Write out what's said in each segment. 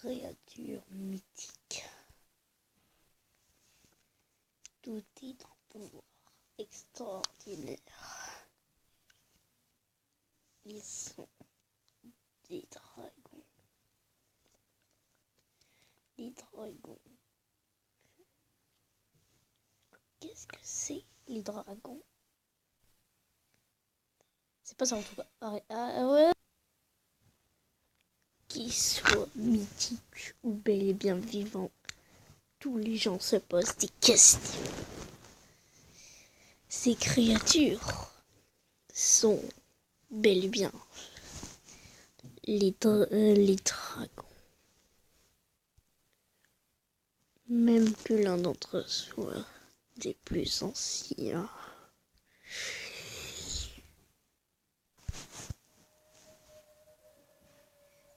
créatures mythiques. Tout est d'un pouvoir extraordinaire. Ils sont des dragons. Les dragons. Qu'est-ce que c'est, les dragons? C'est pas ça en tout cas. Arrête. Ouais. Qu'ils soient mythiques ou bel et bien vivants, tous les gens se posent des questions. Ces créatures sont bel et bien les dragons. Même que l'un d'entre eux soit des plus anciens.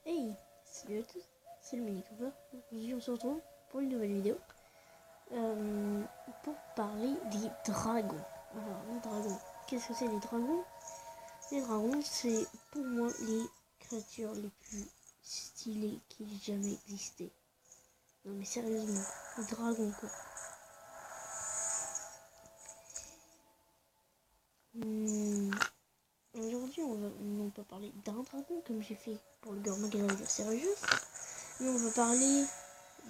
Hey, salut à tous, c'est le mini-cooper. Aujourd'hui on se retrouve pour une nouvelle vidéo pour parler des dragons. Alors les dragons, qu'est-ce que c'est les dragons? Les dragons, c'est pour moi les créatures les plus stylées qui aient jamais existé. Non mais sérieusement, les dragons quoi. Aujourd'hui on va non pas parler d'un dragon comme j'ai fait pour le Gormagala anniversaire juste, mais on va parler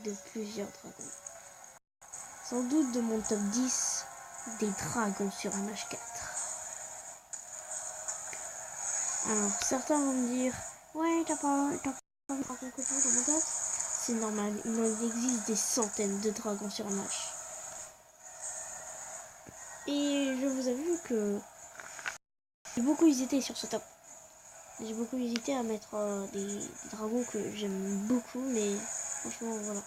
de plusieurs dragons. Sans doute de mon top 10 des dragons sur MH4. Alors certains vont me dire ouais t'as pas un dragon que pour dans mon top. C'est normal, il en existe des centaines de dragons sur MH. Et je vous avoue que j'ai beaucoup hésité sur ce top. J'ai beaucoup hésité à mettre des dragons que j'aime beaucoup, mais franchement voilà.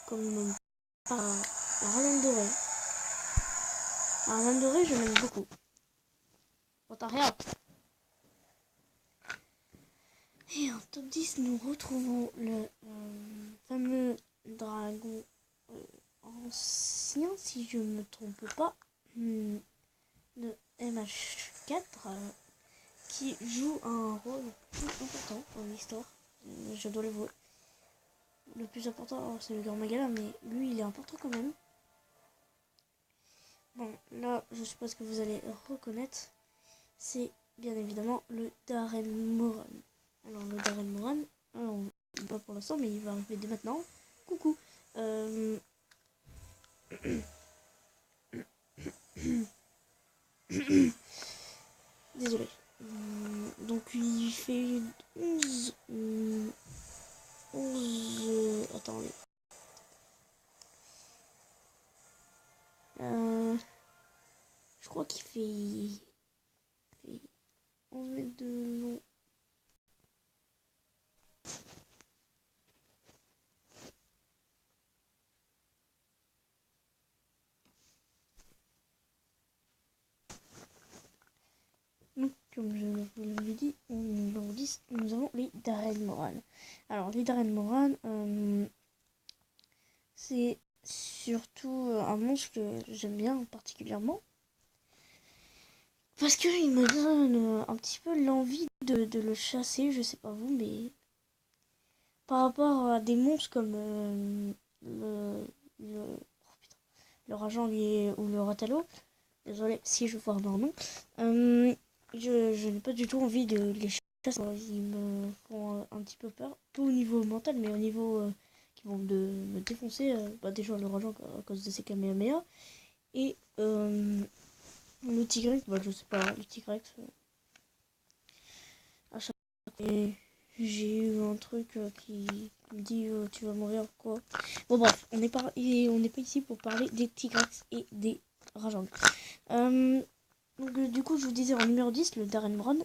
Comme Radan Doré. Radan Doré, je l'aime beaucoup. Bon, t'as rien. Et en top 10, nous retrouvons le fameux dragon ancien, si je ne me trompe pas, de MH4, qui joue un rôle plus important dans l'histoire. Je dois l'avouer. Le plus important, c'est le Gormagala, mais lui, il est important quand même. Bon, là, je suppose que vous allez reconnaître, c'est bien évidemment le Darren Moran. Alors, le Darren Moran, pas pour l'instant, mais il va arriver dès maintenant. Coucou. Désolé. Donc, il fait 11... 11... Attendez. Je crois qu'il fait 11 mètres de long. Donc, comme je vous l'avais dit, nous avons les Darren Moran. Alors, les Darren Moran, c'est surtout un monstre que j'aime bien particulièrement. Parce qu'il me donne un petit peu l'envie de le chasser, je sais pas vous, mais par rapport à des monstres comme le Rageant ou le Ratalo, désolé si je vois leur nom, je n'ai pas du tout envie de les chasser. Ils me font un petit peu peur, pas au niveau mental, mais au niveau qui vont me défoncer. Déjà le Rageant à cause de ses Kamehameha, et le Tigrex, je sais pas, le Tigrex, à chaque fois j'ai eu un truc qui me dit tu vas mourir quoi. Bon bref, on n'est pas ici pour parler des Tigrex et des Rageants. Donc du coup je vous disais en numéro 10 le Darren Moran.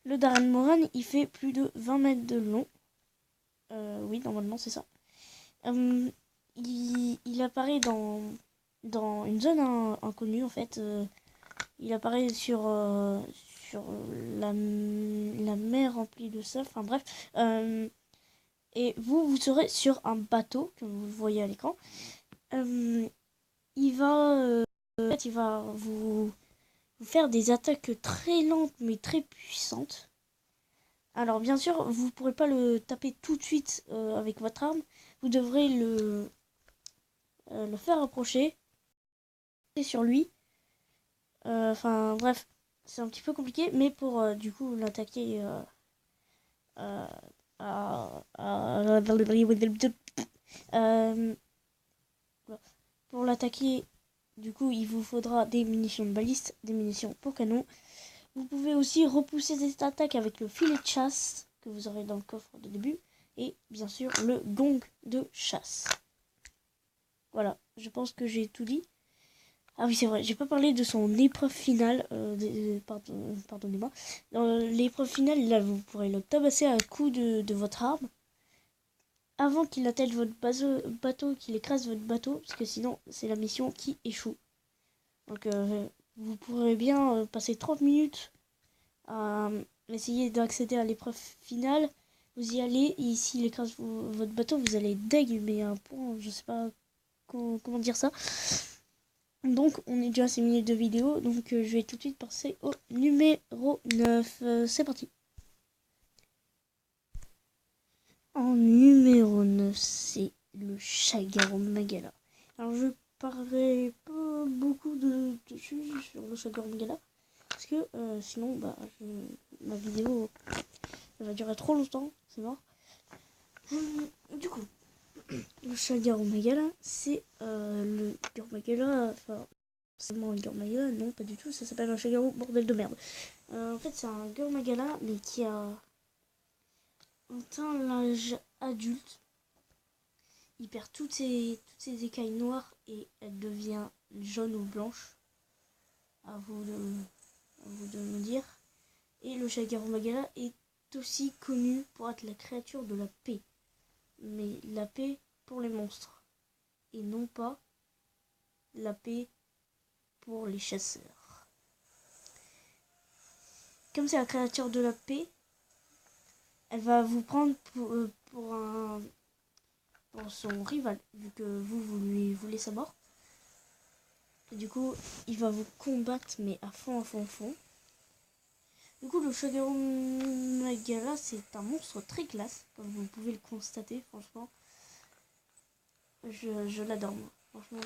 Le Darren Moran il fait plus de 20 mètres de long. Oui normalement c'est ça. Il apparaît dans une zone inconnue en fait. Il apparaît sur la mer remplie de surf, enfin bref. Et vous serez sur un bateau, comme vous le voyez à l'écran. Il va vous faire des attaques très lentes mais très puissantes. Alors bien sûr, vous pourrez pas le taper tout de suite avec votre arme. Vous devrez le faire approcher sur lui. Enfin bref, c'est un petit peu compliqué, mais pour du coup l'attaquer euh, euh, pour l'attaquer, du coup, il vous faudra des munitions de baliste, des munitions pour canon. Vous pouvez aussi repousser cette attaque avec le filet de chasse que vous aurez dans le coffre de début. Et bien sûr, le gong de chasse. Voilà, je pense que j'ai tout dit. Ah oui, c'est vrai, j'ai pas parlé de son épreuve finale. Pardonnez-moi. Dans l'épreuve finale, là, vous pourrez le tabasser à coups de votre arme avant qu'il atteigne votre bateau, qu'il écrase votre bateau, parce que sinon, c'est la mission qui échoue. Donc, vous pourrez bien passer 30 minutes à essayer d'accéder à l'épreuve finale. Vous y allez, et s'il écrase votre bateau, vous allez deg, mais un point, je sais pas comment dire ça. Donc, on est déjà à 6 minutes de vidéo, donc je vais tout de suite passer au numéro 9. C'est parti. En numéro 9, c'est le Shagaro Magala. Alors, je parlerai pas beaucoup dessus sur le Shagaro Magala, parce que sinon, ma vidéo ça va durer trop longtemps, c'est mort. Du coup, le Shagaro Magala, c'est le Gurmagala, enfin, seulement le Gurmagala, non, pas du tout, ça s'appelle un Shagaro, bordel de merde. En fait, c'est un Gurmagala, mais qui a atteint l'âge adulte. Il perd toutes ses écailles noires et elle devient jaune ou blanche. À vous de me dire. Et le Shagaro Magala est aussi connu pour être la créature de la paix. Mais la paix pour les monstres. Et non pas la paix pour les chasseurs. Comme c'est la créature de la paix, elle va vous prendre pour son rival, vu que vous lui voulez sa mort. Et du coup, il va vous combattre, mais à fond. Du coup, le Shagaro Magala, c'est un monstre très classe, comme vous pouvez le constater, franchement. Je l'adore, moi. Franchement,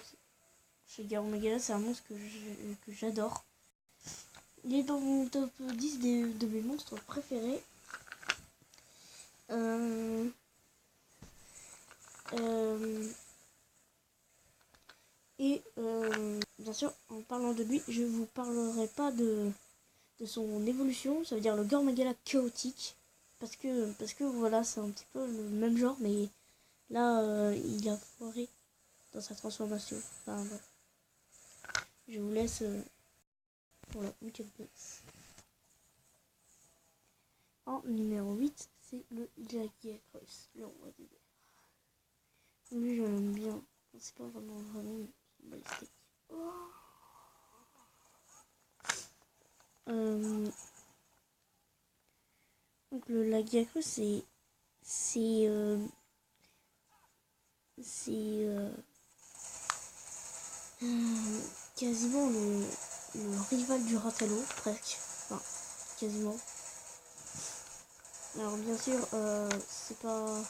Shagaro Magala, c'est un monstre que j'adore. Il est dans mon top 10 de mes monstres préférés. Bien sûr, en parlant de lui, je vous parlerai pas de son évolution, ça veut dire le Gormagala chaotique. Parce que voilà, c'est un petit peu le même genre, mais là, il a foiré dans sa transformation. Enfin, voilà. Je vous laisse pour la 8e place. En numéro 8, c'est le Lagiacrus, le roi des airs. Lui, je l'aime bien. C'est pas vraiment balistique. Donc le Lagiacrus, c'est quasiment le rival du Ratalo, presque. Enfin, quasiment. Alors bien sûr, c'est pas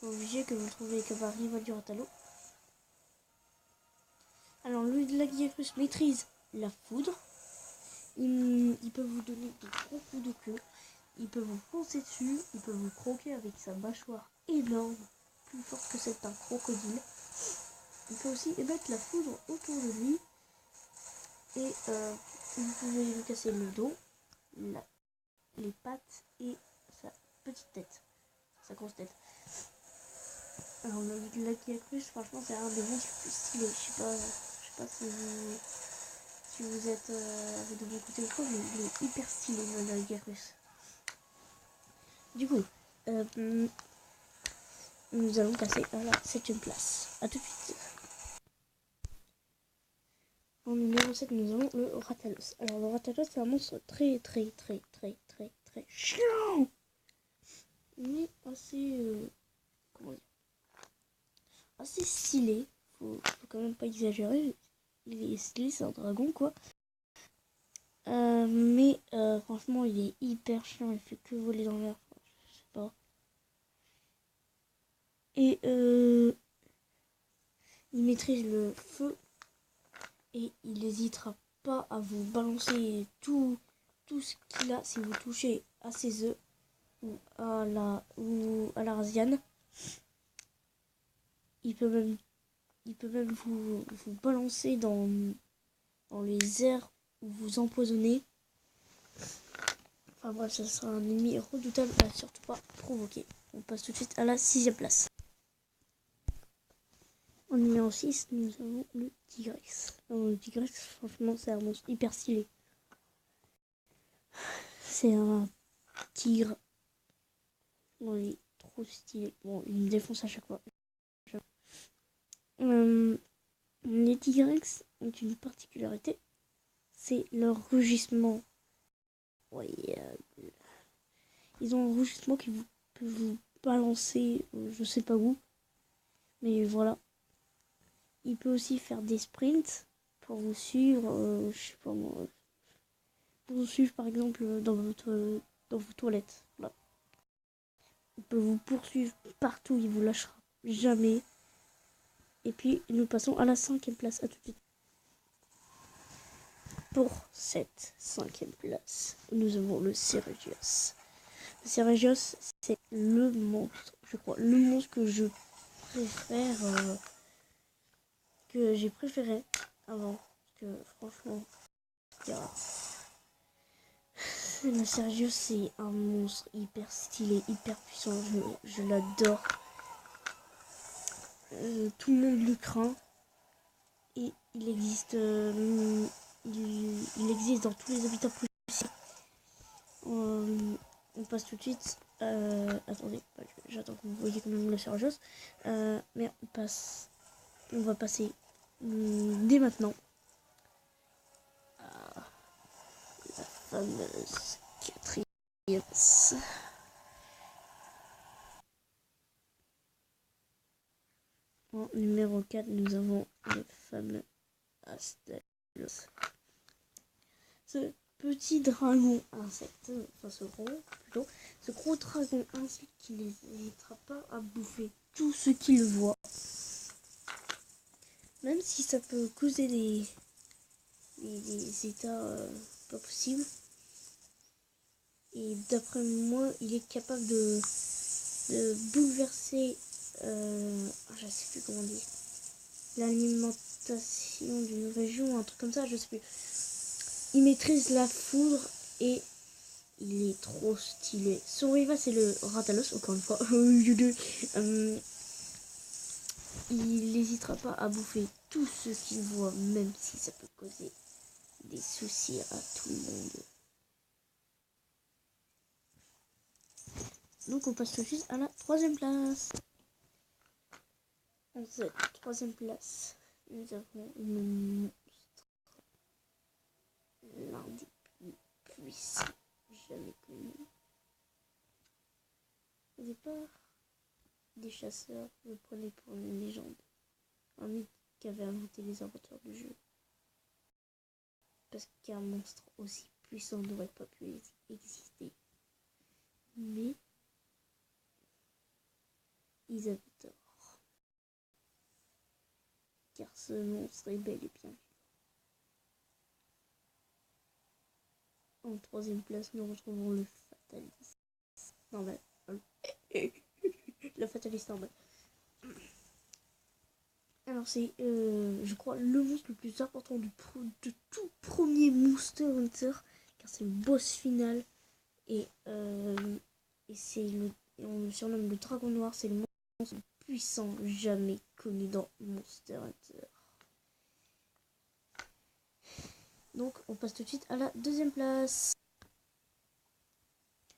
obligé que vous trouviez comme un rival du Ratalo. Alors le Lagiacrus maîtrise la foudre. Il peut vous donner de gros coups de queue. Il peut vous foncer dessus. Il peut vous croquer avec sa mâchoire énorme, plus forte que celle d'un crocodile. Il peut aussi émettre la foudre autour de lui. Et vous pouvez lui casser le dos, les pattes et sa petite tête. Sa grosse tête. Alors le Lagiacrus, franchement, c'est un des monstres les plus stylés. Je sais pas si vous êtes de mon côté ou quoi, mais il est hyper stylé le Lagiacrus. Du coup, nous allons passer à la 7e place. A tout de suite. En numéro 7, nous avons le Ratalos. Alors le Ratalos, c'est un monstre très chiant, mais assez comment dire, assez stylé. Faut quand même pas exagérer. Il est stylé, c'est un dragon quoi. Mais franchement, franchement, il est hyper chiant. Il fait que voler dans l'air. Je sais pas. Et il maîtrise le feu. Et il n'hésitera pas à vous balancer tout ce qu'il a si vous touchez à ses œufs ou à la Raziane. Il peut même vous balancer dans les airs où vous empoisonnez. Enfin bref, ça sera un ennemi redoutable à surtout pas provoquer. On passe tout de suite à la 6e place. En numéro 6, nous avons le Tigrex. Le Tigrex, franchement, c'est un monstre hyper stylé. C'est un tigre. Bon, il est trop stylé. Bon, il me défonce à chaque fois. Les Tigrex ont une particularité, c'est leur rugissement. Ouais, ils ont un rugissement qui peut vous balancer, je sais pas où. Mais voilà. Il peut aussi faire des sprints pour vous suivre, je sais pas moi. Pour vous suivre par exemple dans vos toilettes. Voilà. Il peut vous poursuivre partout, il vous lâchera jamais. Et puis nous passons à la 5e place. À tout de suite. Pour cette 5e place, nous avons le Ceregios. Le Ceregios, c'est le monstre, je crois, le monstre que je préfère, que j'ai préféré avant. Parce que franchement, le Ceregios, c'est un monstre hyper stylé, hyper puissant. Je l'adore. Tout le monde le craint. Et il existe, il existe dans tous les habitats possibles. On passe tout de suite. Attendez, j'attends que vous voyez quand même le Ceregios. Mais on va passer dès maintenant à la fameuse 4e. En numéro 4, nous avons le fameux Astalos. Ce petit dragon insecte, enfin ce gros dragon insecte qui n'hésitera pas à bouffer tout ce qu'il voit. Même si ça peut causer des états pas possibles. Et d'après moi, il est capable de bouleverser, je sais plus comment dire, l'alimentation d'une région, un truc comme ça, je sais plus. Il maîtrise la foudre et il est trop stylé. Son rival, c'est le Ratalos, encore une fois. Il n'hésitera pas à bouffer tout ce qu'il voit, même si ça peut causer des soucis à tout le monde. Donc on passe tout de suite à la 3e place. En cette 3e place, nous avons le monstre, l'un des plus puissants jamais connus. Au départ, des chasseurs le prenaient pour une légende, un mythe qu'avaient inventé les inventeurs du jeu. Parce qu'un monstre aussi puissant n'aurait pas pu exister. Mais ils avaient tort. Car ce monstre est bel et bien vivant. En 3e place, nous retrouvons le Fataliste. Normal. Le Fataliste normal. Alors c'est, je crois, le monstre le plus important de tout premier Monster Hunter. Car c'est le boss final. Et on le surnomme le Dragon Noir. C'est le monstre le plus puissant jamais connu dans Monster Hunter. Donc on passe tout de suite à la 2e place.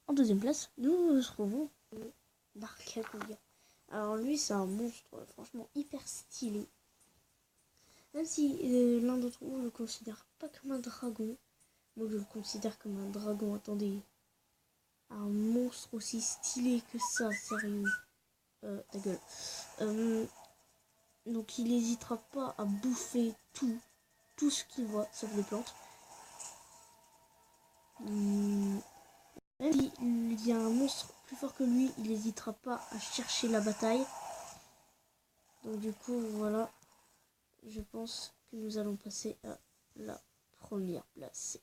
En 2e place, nous retrouvons Barkagoya. Alors lui c'est un monstre franchement hyper stylé. Même si l'un d'entre vous ne le considère pas comme un dragon. Moi je le considère comme un dragon, attendez. Un monstre aussi stylé que ça, sérieux. Ta gueule. Donc il n'hésitera pas à bouffer tout ce qu'il voit, sauf les plantes. y a un monstre plus fort que lui, il n'hésitera pas à chercher la bataille. Donc du coup, voilà. Je pense que nous allons passer à la première place.